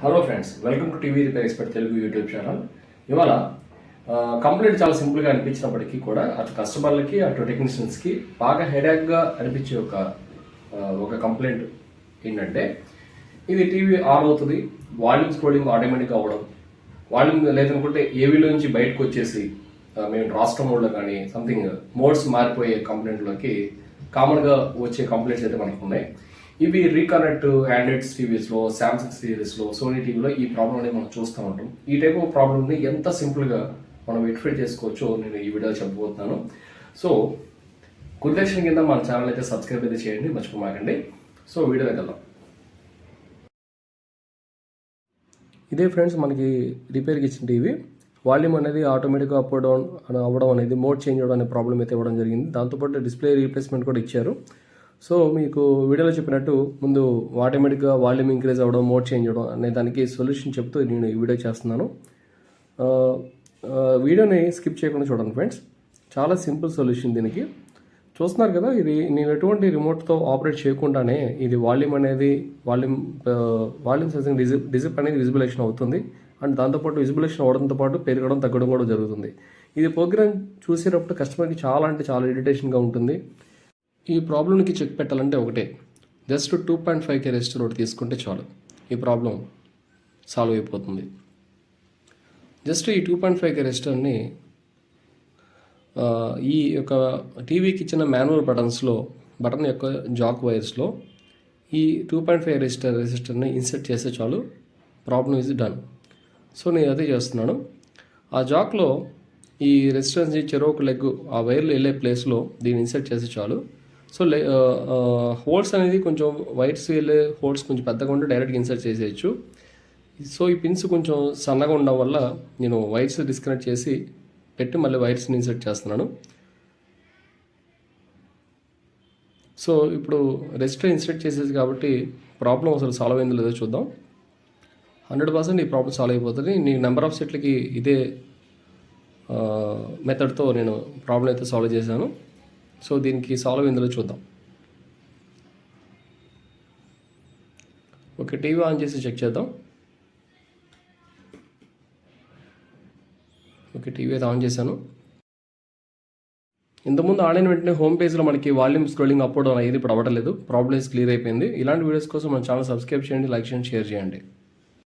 Hello friends, welcome to TV repair expert Telugu YouTube channel. ఇవాళ complaint చాలా సింపుల్గా అనిపించినప్పటికీ కూడా అటు కస్టమర్లకి అటు టెక్నీషియన్స్కి బాగా హెడేక్గా అనిపించే ఒక కంప్లైంట్ ఏంటంటే, ఇది టీవీ ఆన్ అవుతుంది, వాల్యూమ్ స్క్రోలింగ్ ఆటోమేటిక్గా అవ్వడం, వాల్యూమ్ లేదనుకుంటే ఏవీలో నుంచి బయటకు వచ్చేసి మేము రాష్ట్రం మోడ్లో కానీ సంథింగ్ మోడ్స్ మారిపోయే కంప్లైంట్లోకి కామన్గా వచ్చే కంప్లైంట్స్ అయితే మనకు ఉన్నాయి. ఇవి రీకనెక్ట్ ఆండ్రాయిడ్ టీవీస్లో, శాంసంగ్ సిరీస్లో, సోనీ టీవీలో ఈ ప్రాబ్లమ్ అనేది మనం చూస్తూ ఉంటాం. ఈ టైప్ ఆఫ్ ప్రాబ్లమ్ని ఎంత సింపుల్గా మనం రెక్టిఫై చేసుకోవచ్చో నేను ఈ వీడియోలో చెప్పబోతున్నాను. సో గుర్దక్షిణ కింద మన ఛానల్ అయితే సబ్స్క్రైబ్ అయితే చేయండి, మర్చిపోమాకండి. సో వీడియోలోకి వెళ్దాం. ఇదే ఫ్రెండ్స్ మనకి రిపేర్కి ఇచ్చిన టీవీ. వాల్యూమ్ అనేది ఆటోమేటిక్గా అప్ డౌన్ అవ్వడం అనేది, మోడ్ చేంజ్ అవ్వడం అనే ప్రాబ్లం అయితే ఇవ్వడం జరిగింది. దాంతోపాటు డిస్ప్లే రీప్లేస్మెంట్ కూడా ఇచ్చారు. సో మీకు వీడియోలో చెప్పినట్టు ముందు ఆటోమేటిక్గా వాల్యూమ్ ఇంక్రీజ్ అవ్వడం, మోడ్ చేంజ్ అవ్వడం అనే దానికి సొల్యూషన్ చెప్తూ నేను ఈ వీడియో చేస్తున్నాను. వీడియోని స్కిప్ చేయకుండా చూడండి ఫ్రెండ్స్. చాలా సింపుల్ సొల్యూషన్ దీనికి. చూస్తున్నారు కదా, ఇది నేను ఎటువంటి రిమోట్తో ఆపరేట్ చేయకుండానే ఇది వాల్యూమ్ సెన్సింగ్ డిజిప్ అనేది విజిబులేషన్ అవుతుంది. అండ్ దాంతోపాటు విజిబులేషన్ అవ్వడంతో పాటు పెరగడం తగ్గడం కూడా జరుగుతుంది. ఇది ప్రోగ్రామ్ చూసేటప్పుడు కస్టమర్కి చాలా అంటే చాలా ఇరిటేషన్గా ఉంటుంది. ఈ ప్రాబ్లంకి చెక్ పెట్టాలంటే ఒకటే, జస్ట్ 2.5K రెసిస్టర్ ఒకటి తీసుకుంటే చాలు, ఈ ప్రాబ్లం సాల్వ్ అయిపోతుంది. జస్ట్ ఈ 2.5K రెసిస్టర్ని ఈ యొక్క టీవీకి ఇచ్చిన మాన్యువల్ బటన్ యొక్క జాక్ వైర్స్లో ఈ 2.5 రెసిస్టర్ని ఇన్సర్ట్ చేస్తే చాలు, ప్రాబ్లం ఈజ్ డన్. సో నేను అదే చేస్తున్నాను. ఆ జాక్లో ఈ రెసిస్టెన్స్ చెరొక లెగ్ ఆ వైర్లు వెళ్ళే ప్లేస్లో దీన్ని ఇన్సర్ట్ చేస్తే చాలు. సో హోల్స్ అనేది కొంచెం వైర్స్ వెళ్ళే హోల్స్ కొంచెం పెద్దగా ఉంటే డైరెక్ట్గా ఇన్సర్ట్ చేసేయచ్చు. సో ఈ పిన్స్ కొంచెం సన్నగా ఉండడం వల్ల నేను వైర్స్ డిస్కనెక్ట్ చేసి పెట్టి మళ్ళీ వైర్స్ని ఇన్సర్ట్ చేస్తున్నాను. సో ఇప్పుడు రెసిస్టర్ ఇన్సర్ట్ చేసేది కాబట్టి ప్రాబ్లం అసలు సాల్వ్ అయిందో లేదో చూద్దాం. 100% ఈ ప్రాబ్లం సాల్వ్ అయిపోతుంది. నేను నెంబర్ ఆఫ్ సెట్లకి ఇదే మెథడ్తో నేను ప్రాబ్లం అయితే సాల్వ్ చేశాను. సో దీనికి సాల్వ్ అయిందో చూద్దాం. ఓకే, టీవీ ఆన్ చేసి చెక్ చేద్దాం. ఓకే, టీవీ అయితే ఆన్ చేశాను. ఇంతకుముందు ఆడిన వెంటనే హోమ్ పేజ్లో మనకి వాల్యూమ్ స్క్రోలింగ్ అప్ డౌన్ అయ్యేది, ఇప్పుడు అవ్వట్లేదు. ప్రాబ్లమ్ క్లియర్ అయిపోయింది. ఇలాంటి వీడియోస్ కోసం మన ఛానల్ సబ్స్క్రైబ్ చేయండి, లైక్ చేయండి, షేర్ చేయండి.